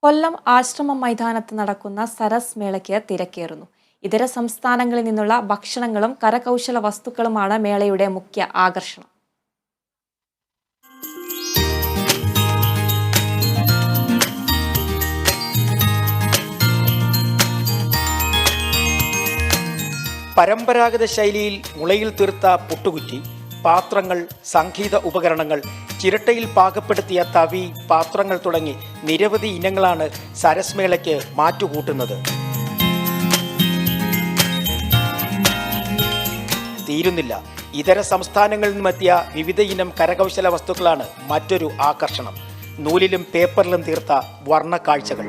കൊല്ലം ആശ്രമം മൈതാനത്ത് നടക്കുന്ന സരസ് മേളയ്ക്ക് തിരക്കേറുന്നു. ഇതര സംസ്ഥാനങ്ങളിൽ നിന്നുള്ള ഭക്ഷണങ്ങളും കരകൗശല വസ്തുക്കളുമാണ് മേളയുടെ മുഖ്യ ആകർഷണം. പരമ്പരാഗത ശൈലിയിൽ മുളയിൽ തീർത്ത പുട്ടുകുറ്റി, പാത്രങ്ങൾ, സംഗീത ഉപകരണങ്ങൾ, ചിരട്ടയിൽ പാകപ്പെടുത്തിയ തവി, പാത്രങ്ങൾ തുടങ്ങി നിരവധി ഇനങ്ങളാണ് സരസ് മേളയ്ക്ക് മാറ്റുകൂട്ടുന്നത്. തീരുന്നില്ല. ഇതര സംസ്ഥാനങ്ങളിൽ നിന്നുമെത്തിയ വിവിധ ഇനം കരകൗശല വസ്തുക്കളാണ് മറ്റൊരു ആകർഷണം. നൂലിലും പേപ്പറിലും തീർത്ത വർണ്ണ കാഴ്ചകൾ.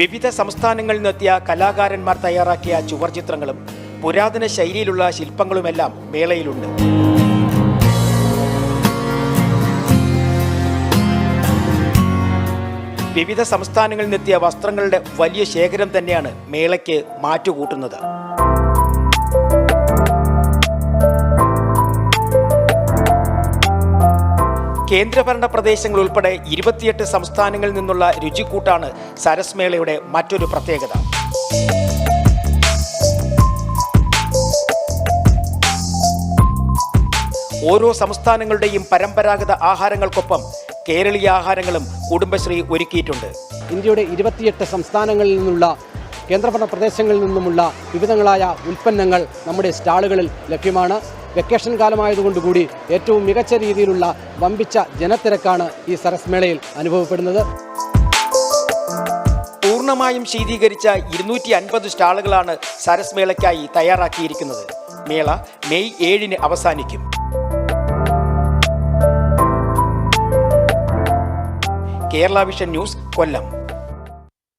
വിവിധ സംസ്ഥാനങ്ങളിൽ നിന്നെത്തിയ കലാകാരന്മാർ തയ്യാറാക്കിയ ചുവർചിത്രങ്ങളും പുരാതന ശൈലിയിലുള്ള ശില്പങ്ങളുമെല്ലാം മേളയിലുണ്ട്. വിവിധ സംസ്ഥാനങ്ങളിൽ നിന്നെത്തിയ വസ്ത്രങ്ങളുടെ വലിയ ശേഖരം തന്നെയാണ് മേളയ്ക്ക് മാറ്റുകൂട്ടുന്നത്. കേന്ദ്രഭരണ പ്രദേശങ്ങൾ ഉൾപ്പെടെ 28 സംസ്ഥാനങ്ങളിൽ നിന്നുള്ള രുചിക്കൂട്ടാണ് സരസ് മേളയുടെ മറ്റൊരു പ്രത്യേകത. ഓരോ സംസ്ഥാനങ്ങളുടെയും പരമ്പരാഗത ആഹാരങ്ങൾക്കൊപ്പം കേരളീയ ആഹാരങ്ങളും കുടുംബശ്രീ ഒരുക്കിയിട്ടുണ്ട്. ഇന്ത്യയുടെ 28 സംസ്ഥാനങ്ങളിൽ നിന്നുള്ള കേന്ദ്രഭരണ പ്രദേശങ്ങളിൽ നിന്നുമുള്ള വിവിധങ്ങളായ ഉൽപ്പന്നങ്ങൾ നമ്മുടെ സ്റ്റാളുകളിൽ ലഭ്യമാണ്. വെക്കേഷൻ കാലമായതുകൊണ്ടുകൂടി ഏറ്റവും മികച്ച രീതിയിലുള്ള വമ്പിച്ച ജനത്തിരക്കാണ് ഈ സരസ് മേളയിൽ അനുഭവപ്പെടുന്നത്. പൂർണ്ണമായും ശീതീകരിച്ച 250 സ്റ്റാളുകളാണ് സരസ് മേളയ്ക്കായി തയ്യാറാക്കിയിരിക്കുന്നത്. മേള മെയ് 7-ന് അവസാനിക്കും. കേരള വിഷൻ ന്യൂസ്, കൊല്ലം.